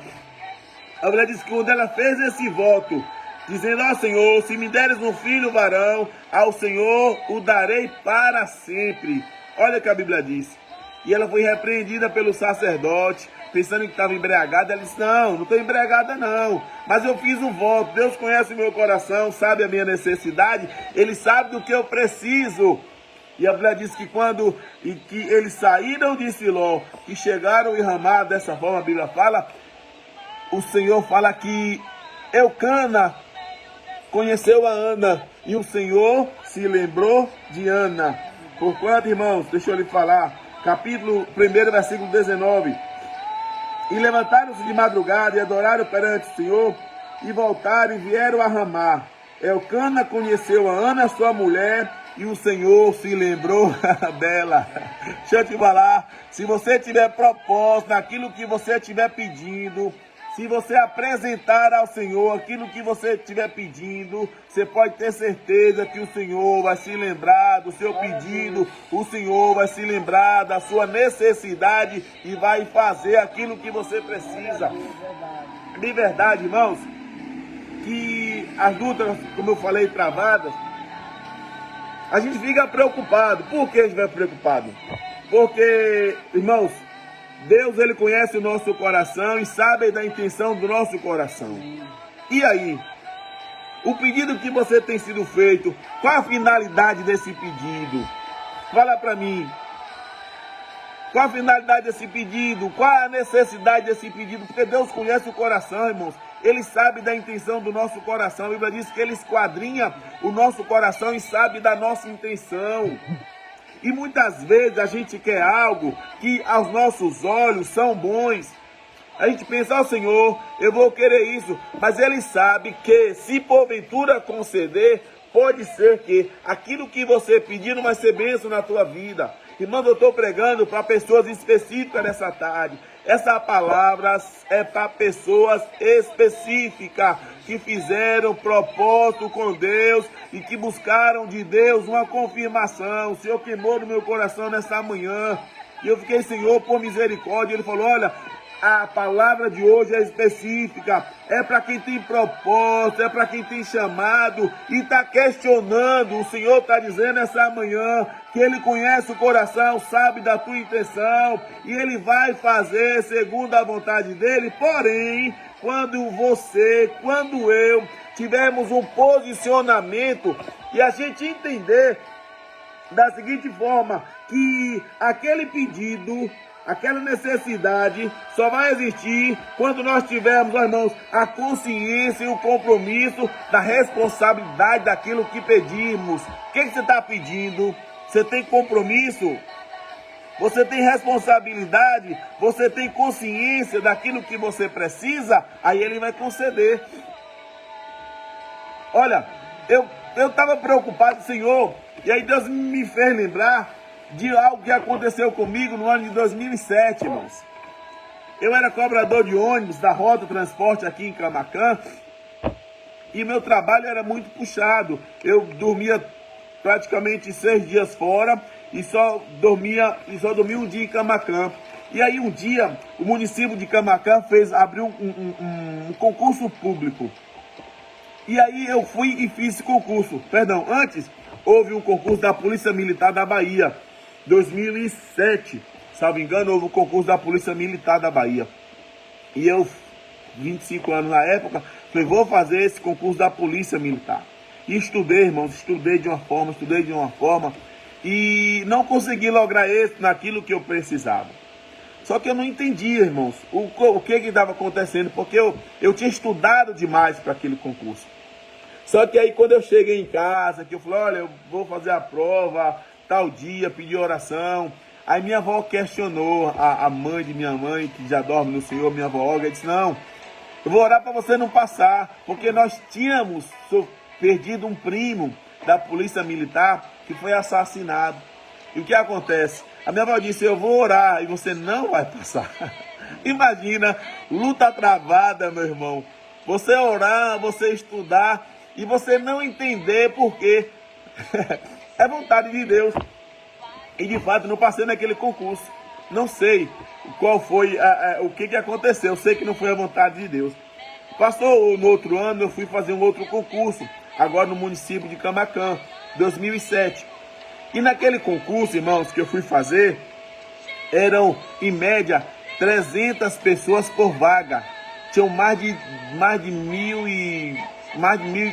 A Bíblia diz que quando ela fez esse voto, dizendo: ó Senhor, se me deres um filho varão, ao Senhor o darei para sempre. Olha o que a Bíblia diz. E ela foi repreendida pelo sacerdote, pensando que estava embriagada. Ela disse: não estou embriagada não, mas eu fiz um voto. Deus conhece o meu coração, sabe a minha necessidade, Ele sabe do que eu preciso. E a Bíblia diz que quando que eles saíram de Siló, que chegaram em Ramá, dessa forma a Bíblia fala, o Senhor fala que Eucana conheceu a Ana, e o Senhor se lembrou de Ana. Porquanto, irmãos, deixa eu lhe falar, capítulo 1, versículo 19. E levantaram-se de madrugada e adoraram perante o Senhor, e voltaram e vieram a Ramá. Eucana conheceu a Ana, sua mulher, e o Senhor se lembrou dela. Deixa eu te falar, se você tiver propósito naquilo que você estiver pedindo, se você apresentar ao Senhor aquilo que você estiver pedindo, você pode ter certeza que o Senhor vai se lembrar do seu pedido, o Senhor vai se lembrar da sua necessidade e vai fazer aquilo que você precisa. De verdade, irmãos, que as lutas, como eu falei, travadas, a gente fica preocupado. Por que a gente fica preocupado? Porque, irmãos, Deus, Ele conhece o nosso coração e sabe da intenção do nosso coração. E aí? O pedido que você tem sido feito, qual a finalidade desse pedido? Fala para mim. Qual a finalidade desse pedido? Qual a necessidade desse pedido? Porque Deus conhece o coração, irmãos. Ele sabe da intenção do nosso coração. A Bíblia diz que Ele esquadrinha o nosso coração e sabe da nossa intenção. E muitas vezes a gente quer algo que aos nossos olhos são bons. A gente pensa, ó Senhor, eu vou querer isso. Mas Ele sabe que se porventura conceder, pode ser que aquilo que você pedir não vai ser bênção na tua vida. Irmão, eu estou pregando para pessoas específicas nessa tarde. Essa palavra é para pessoas específicas que fizeram propósito com Deus e que buscaram de Deus uma confirmação. O Senhor queimou no meu coração nessa manhã. E eu fiquei, Senhor, por misericórdia. Ele falou, olha, a palavra de hoje é específica. É para quem tem propósito, é para quem tem chamado e está questionando. O Senhor está dizendo essa manhã que Ele conhece o coração, sabe da tua intenção e Ele vai fazer segundo a vontade dEle. Porém, quando eu tivermos um posicionamento e a gente entender da seguinte forma, que aquele pedido, aquela necessidade só vai existir quando nós tivermos, irmãos, a consciência e o compromisso da responsabilidade daquilo que pedimos. O que você está pedindo? Você tem compromisso? Você tem responsabilidade? Você tem consciência daquilo que você precisa? Aí Ele vai conceder. Olha, eu estava preocupado, Senhor, e aí Deus me fez lembrar de algo que aconteceu comigo no ano de 2007, irmãos. Eu era cobrador de ônibus da Rota Transporte aqui em Camaquã e meu trabalho era muito puxado. Eu dormia praticamente 6 dias fora e só dormia um dia em Camaquã. E aí um dia o município de Camaquã abriu um concurso público. E aí eu fui e fiz esse concurso. Perdão, antes houve um concurso da Polícia Militar da Bahia. 2007, salvo engano, houve o concurso da Polícia Militar da Bahia. E eu, 25 anos na época, falei, vou fazer esse concurso da Polícia Militar. E estudei, irmãos, estudei de uma forma, e não consegui lograr êxito naquilo que eu precisava. Só que eu não entendia, irmãos, o que estava acontecendo, porque eu tinha estudado demais para aquele concurso. Só que aí quando eu cheguei em casa, que eu falei, olha, eu vou fazer a prova tal dia, pedi oração. Aí minha avó questionou, a mãe de minha mãe, que já dorme no Senhor, minha avó Olga, disse, não, eu vou orar para você não passar, porque nós tínhamos perdido um primo da Polícia Militar que foi assassinado. E o que acontece? A minha avó disse, eu vou orar e você não vai passar. Imagina, luta travada, meu irmão. Você orar, você estudar e você não entender por quê. É vontade de Deus. E de fato não passei naquele concurso. Não sei qual foi, o que aconteceu. Eu sei que não foi a vontade de Deus. Passou no outro ano, eu fui fazer um outro concurso. Agora no município de Camaquã, 2007. E naquele concurso, irmãos, que eu fui fazer, eram em média 300 pessoas por vaga. Tinham mais de 1.000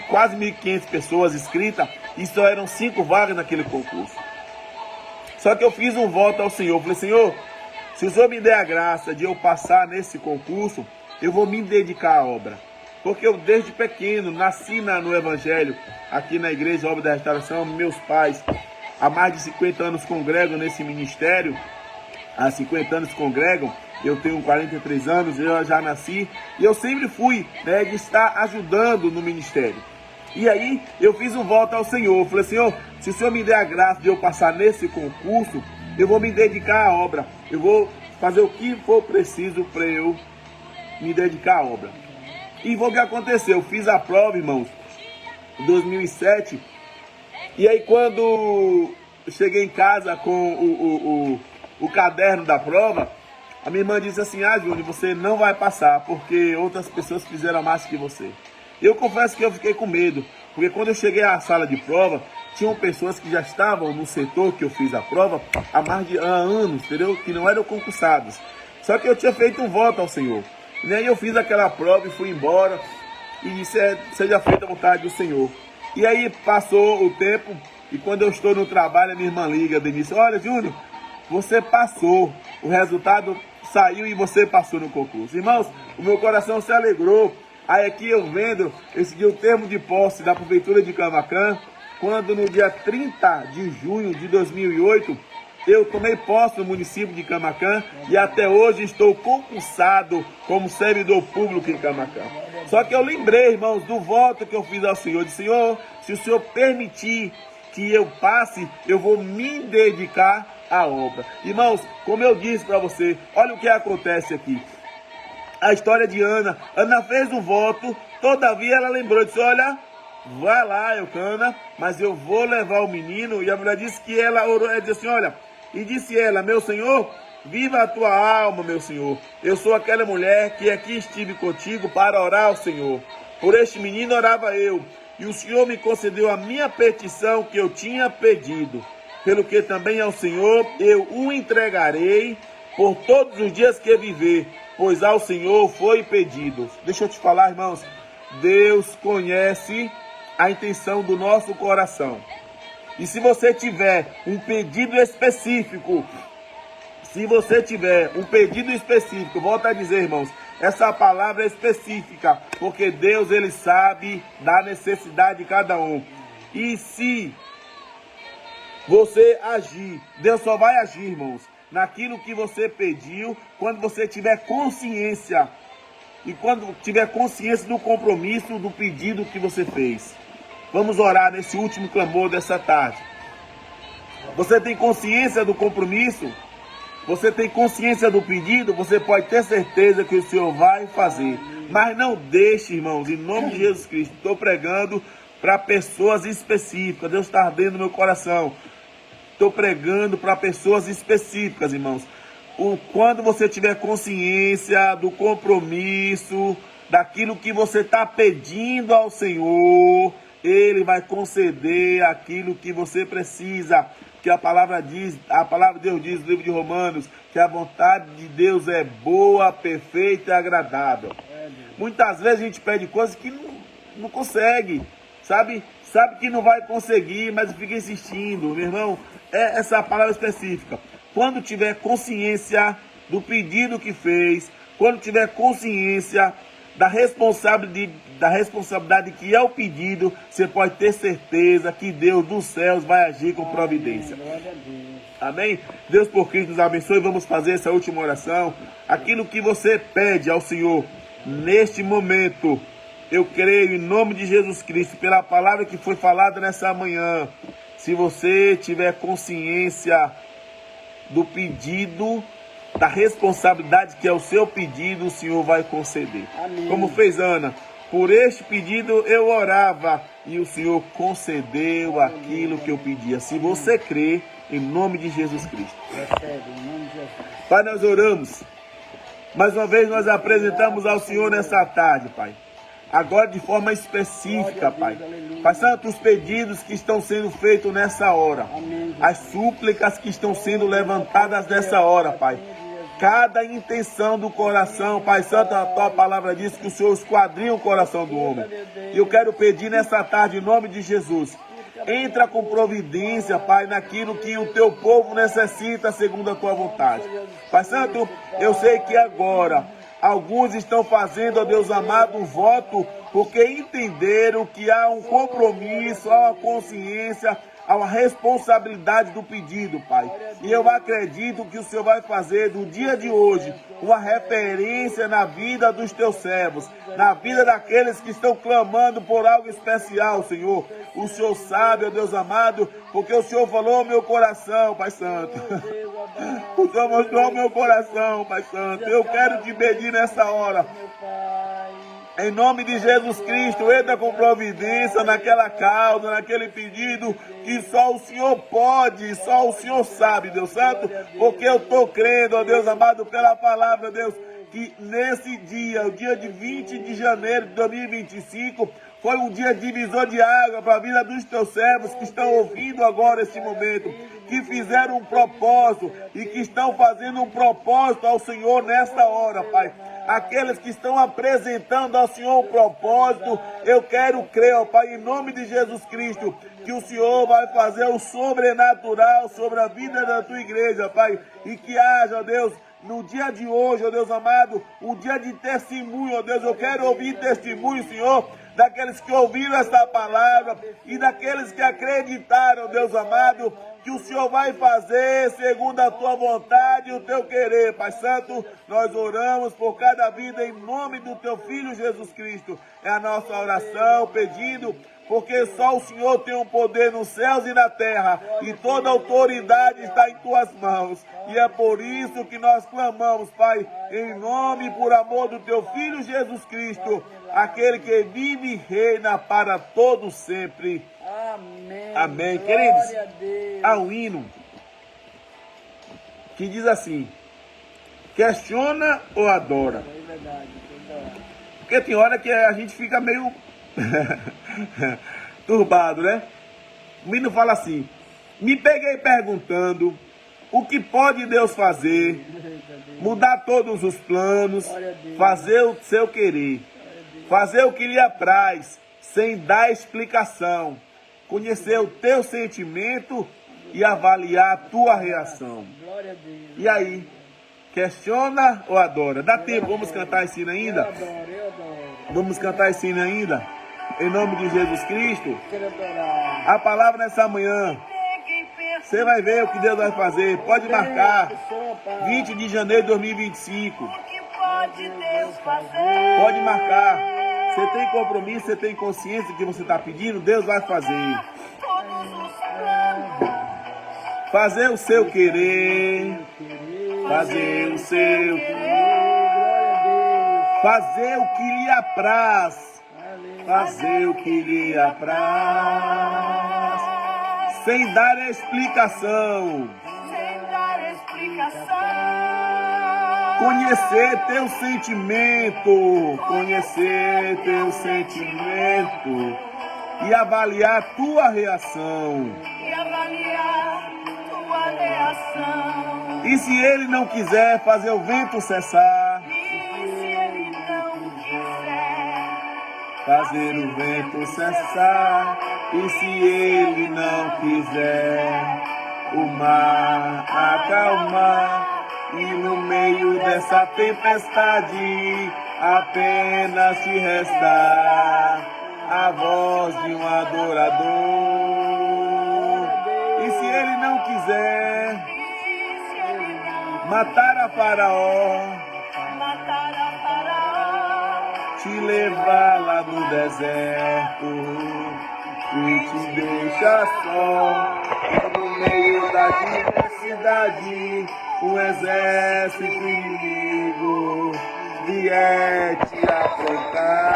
quase 1.500 pessoas inscritas. E só eram 5 vagas naquele concurso. Só que eu fiz um voto ao Senhor. Falei, Senhor, se o Senhor me der a graça de eu passar nesse concurso, eu vou me dedicar à obra. Porque eu desde pequeno nasci no Evangelho, aqui na Igreja Obra da Restauração. Meus pais há mais de 50 anos congregam nesse ministério. Há 50 anos congregam. Eu tenho 43 anos, eu já nasci. E eu sempre fui, de estar ajudando no ministério. E aí eu fiz um voto ao Senhor. Falei, Senhor, se o Senhor me der a graça de eu passar nesse concurso, eu vou me dedicar à obra. Eu vou fazer o que for preciso para eu me dedicar à obra. E foi o que aconteceu. Eu fiz a prova, irmãos, em 2007. E aí quando eu cheguei em casa com o caderno da prova, a minha irmã disse assim, Júnior, você não vai passar, porque outras pessoas fizeram mais que você. Eu confesso que eu fiquei com medo, porque quando eu cheguei à sala de prova, tinham pessoas que já estavam no setor que eu fiz a prova há mais de anos, entendeu? Que não eram concursados. Só que eu tinha feito um voto ao Senhor. E aí eu fiz aquela prova e fui embora, e disse, seja feita a vontade do Senhor. E aí passou o tempo, e quando eu estou no trabalho, a minha irmã liga, Denise, olha, Júnior, você passou, o resultado saiu e você passou no concurso. Irmãos, o meu coração se alegrou. Aí aqui eu vendo esse dia o termo de posse da Prefeitura de Camaquã, quando no dia 30 de junho de 2008, eu tomei posse no município de Camaquã e até hoje estou concursado como servidor público em Camaquã. Só que eu lembrei, irmãos, do voto que eu fiz ao Senhor. Disse, Senhor, se o Senhor permitir que eu passe, eu vou me dedicar à obra. Irmãos, como eu disse para você, olha o que acontece aqui. A história de Ana. Ana fez o voto, todavia ela lembrou, disse, olha, vai lá, Eucana, mas eu vou levar o menino. E a mulher disse que ela orou, ela disse assim, olha, e disse ela, meu Senhor, viva a tua alma, meu Senhor. Eu sou aquela mulher que aqui estive contigo para orar ao Senhor. Por este menino orava eu, e o Senhor me concedeu a minha petição que eu tinha pedido. Pelo que também ao Senhor eu o entregarei por todos os dias que viver, pois ao Senhor foi pedido. Deixa eu te falar, irmãos, Deus conhece a intenção do nosso coração. E se você tiver um pedido específico, volto a dizer, irmãos, essa palavra é específica, porque Deus, ele sabe da necessidade de cada um. E se você agir, Deus só vai agir, irmãos, naquilo que você pediu, quando você tiver consciência, e quando tiver consciência do compromisso, do pedido que você fez. Vamos orar nesse último clamor dessa tarde. Você tem consciência do compromisso? Você tem consciência do pedido? Você pode ter certeza que o Senhor vai fazer. Mas não deixe, irmãos, em nome de Jesus Cristo. Estou pregando para pessoas específicas. Deus está ardendo no meu coração. Estou pregando para pessoas específicas, irmãos. Quando você tiver consciência do compromisso, daquilo que você está pedindo ao Senhor, Ele vai conceder aquilo que você precisa. Que a palavra diz, a palavra de Deus diz no livro de Romanos, que a vontade de Deus é boa, perfeita e agradável. Muitas vezes a gente pede coisas que não consegue, sabe? Sabe que não vai conseguir, mas fica insistindo, meu irmão. É essa palavra específica. Quando tiver consciência do pedido que fez, quando tiver consciência da responsabilidade que é o pedido, você pode ter certeza que Deus dos céus vai agir com providência. Amém? Deus por Cristo nos abençoe. Vamos fazer essa última oração. Aquilo que você pede ao Senhor neste momento, eu creio em nome de Jesus Cristo, pela palavra que foi falada nessa manhã. Se você tiver consciência do pedido, da responsabilidade que é o seu pedido, o Senhor vai conceder. Amém. Como fez Ana, por este pedido eu orava e o Senhor concedeu aquilo que eu pedia. Se você crê, em nome de Jesus Cristo. Pai, nós oramos. Mais uma vez nós apresentamos ao Senhor nessa tarde, Pai. Agora de forma específica, Pai. Pai Santo, os pedidos que estão sendo feitos nessa hora. As súplicas que estão sendo levantadas nessa hora, Pai. Cada intenção do coração, Pai Santo, a tua palavra diz que o Senhor esquadrinha o coração do homem. E eu quero pedir nessa tarde, em nome de Jesus, entra com providência, Pai, naquilo que o teu povo necessita, segundo a tua vontade. Pai Santo, eu sei que agora alguns estão fazendo, ó Deus amado, um voto, porque entenderam que há um compromisso, há uma consciência, há uma responsabilidade do pedido, Pai. E eu acredito que o Senhor vai fazer do dia de hoje uma referência na vida dos teus servos, na vida daqueles que estão clamando por algo especial, Senhor. O Senhor sabe, ó Deus amado, porque o Senhor falou ao meu coração, Pai Santo. O Senhor mostrou ao meu coração, Pai Santo. Eu quero te pedir nessa hora, em nome de Jesus Cristo, entra com providência naquela causa, naquele pedido, que só o Senhor pode, só o Senhor sabe, Deus Santo, porque eu estou crendo, ó Deus amado, pela palavra, Deus, que nesse dia, o dia de 20 de janeiro de 2025, foi um dia divisor de água para a vida dos teus servos que estão ouvindo agora esse momento, que fizeram um propósito e que estão fazendo um propósito ao Senhor nesta hora, Pai. Aqueles que estão apresentando ao Senhor um propósito, eu quero crer, ó Pai, em nome de Jesus Cristo, que o Senhor vai fazer o sobrenatural sobre a vida da tua igreja, Pai, e que haja, ó Deus, no dia de hoje, ó Deus amado, um dia de testemunho, ó Deus. Eu quero ouvir testemunho, Senhor, daqueles que ouviram esta palavra e daqueles que acreditaram, Deus amado, que o Senhor vai fazer segundo a tua vontade e o teu querer. Pai Santo, nós oramos por cada vida em nome do teu Filho Jesus Cristo. É a nossa oração pedindo, porque só o Senhor tem um poder nos céus e na terra, e toda autoridade está em tuas mãos. E é por isso que nós clamamos, Pai, em nome e por amor do teu Filho Jesus Cristo, aquele que vive e reina para todos sempre. Amém. Amém. Glória Queridos, a Deus. há um hino que diz assim: questiona ou adora? É verdade, é verdade. Porque tem hora que a gente fica meio turbado, né? O hino fala assim: me peguei perguntando o que pode Deus fazer, mudar todos os planos, fazer o seu querer, fazer o que lhe apraz, sem dar explicação, conhecer o teu sentimento e avaliar a tua reação. Glória a Deus. E aí, questiona ou adora? Dá tempo, vamos cantar esse hino ainda? Eu adoro. Vamos cantar esse hino ainda? Em nome de Jesus Cristo. Quero adorar. A palavra nessa manhã, você vai ver o que Deus vai fazer. Pode marcar 20 de janeiro de 2025. Pode marcar. Você tem compromisso, você tem consciência que você está pedindo, Deus vai fazer. Fazer o seu querer. Fazer o seu querer. Fazer o que lhe apraz. Fazer o que lhe apraz. Sem dar explicação. Conhecer teu sentimento. Conhecer teu sentimento. E avaliar tua reação. E se ele não quiser fazer o vento cessar? Fazer o vento cessar. E se ele não quiser o mar acalmar? E no meio dessa tempestade apenas te restar a voz de um adorador. E se ele não quiser matar a Faraó, te levar lá no deserto e te deixa só no meio da diversidade, um exército inimigo vier te afrontar.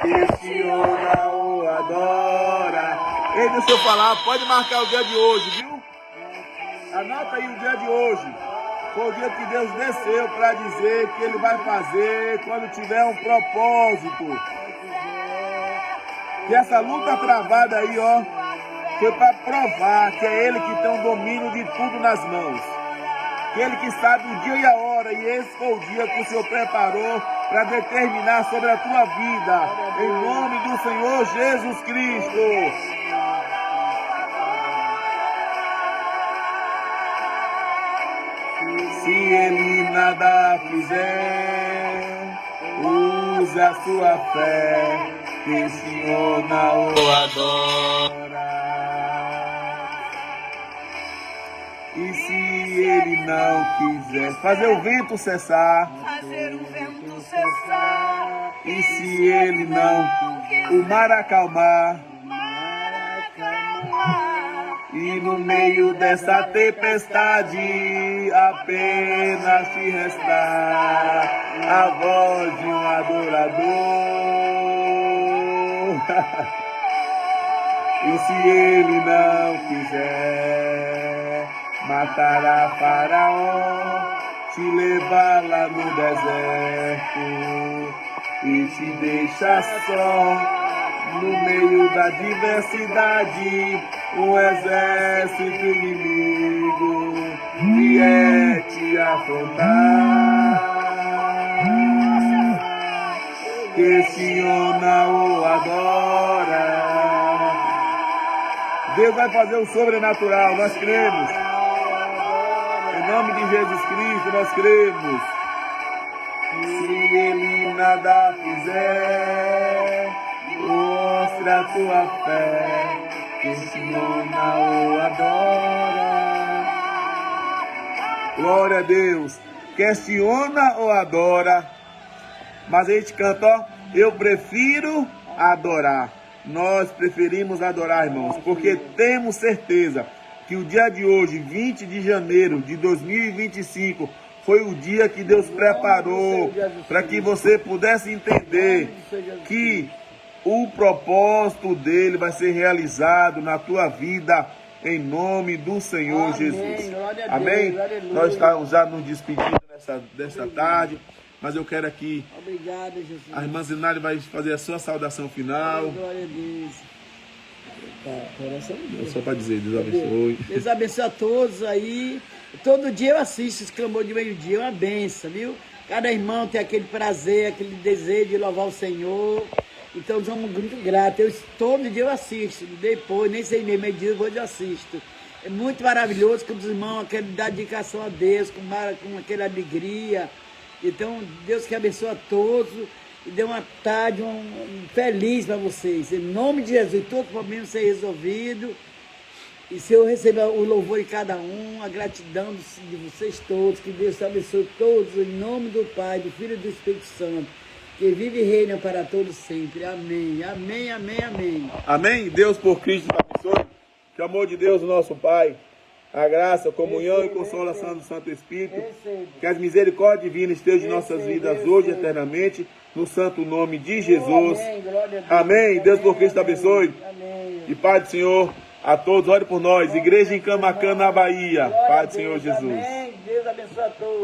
Questiona ou adora. Ei, deixa eu falar, pode marcar o dia de hoje, viu? Anota aí o dia de hoje. Foi o dia que Deus desceu para dizer que Ele vai fazer quando tiver um propósito. Que essa luta travada aí, ó, foi para provar que é Ele que tem o domínio de tudo nas mãos. Que Ele que sabe o dia e a hora, e esse foi o dia que o Senhor preparou para determinar sobre a tua vida. Em nome do Senhor Jesus Cristo. Se ele nada fizer, use a sua fé, questiona ou adora. E se ele não quiser fazer o vento cessar, e se ele não o mar acalmar, e no meio dessa tempestade apenas te restar a voz de um adorador. E se ele não quiser matar a Faraó, te levar lá no deserto e te deixar só no meio da diversidade, um exército inimigo vier te afrontar. Questiona ou adora. Deus vai fazer o sobrenatural, nós cremos. nome de Jesus Cristo nós cremos. Se ele nada fizer, mostra a tua fé, questiona ou adora. Glória a Deus. Questiona ou adora. Mas a gente canta, ó, eu prefiro adorar. Nós preferimos adorar, irmãos, porque temos certeza que o dia de hoje, 20 de janeiro de 2025, foi o dia que Deus preparou para que você pudesse entender que o propósito dele vai ser realizado na tua vida, em nome do Senhor Jesus. Amém? Nós estamos já nos despedindo dessa tarde, mas eu quero aqui, Obrigado, Jesus. a irmã Zinari vai fazer a sua saudação final. Glória a Deus. Coração de Deus. É só para dizer, Deus abençoe. Deus abençoe a todos aí. Todo dia eu assisto esse clamor de meio-dia, é uma benção, viu? Cada irmão tem aquele prazer, aquele desejo de louvar o Senhor. Então, nós somos muito gratos. Todo dia eu assisto. Depois, nem sei meio-dia, hoje eu assisto. É muito maravilhoso que os irmãos querem dar dedicação a Deus, com aquela alegria. Então, Deus que abençoe a todos e dê uma tarde feliz para vocês. Em nome de Jesus, todo problema ser resolvido. E se eu receber o louvor de cada um, a gratidão de vocês todos, que Deus abençoe todos, em nome do Pai, do Filho e do Espírito Santo, que vive e reina para todos sempre. Amém, amém, amém, amém. Amém? Deus por Cristo te abençoe. Que o amor de Deus, nosso Pai, a graça, a comunhão e consolação do Santo Espírito, que as misericórdias divinas estejam em nossas vidas hoje e eternamente, no santo nome de Jesus. Amém. Deus por Cristo te abençoe. E Pai do Senhor a todos, ore por nós. Igreja em Camacan, na Bahia. Pai do Senhor Jesus. Amém. Deus abençoe a todos.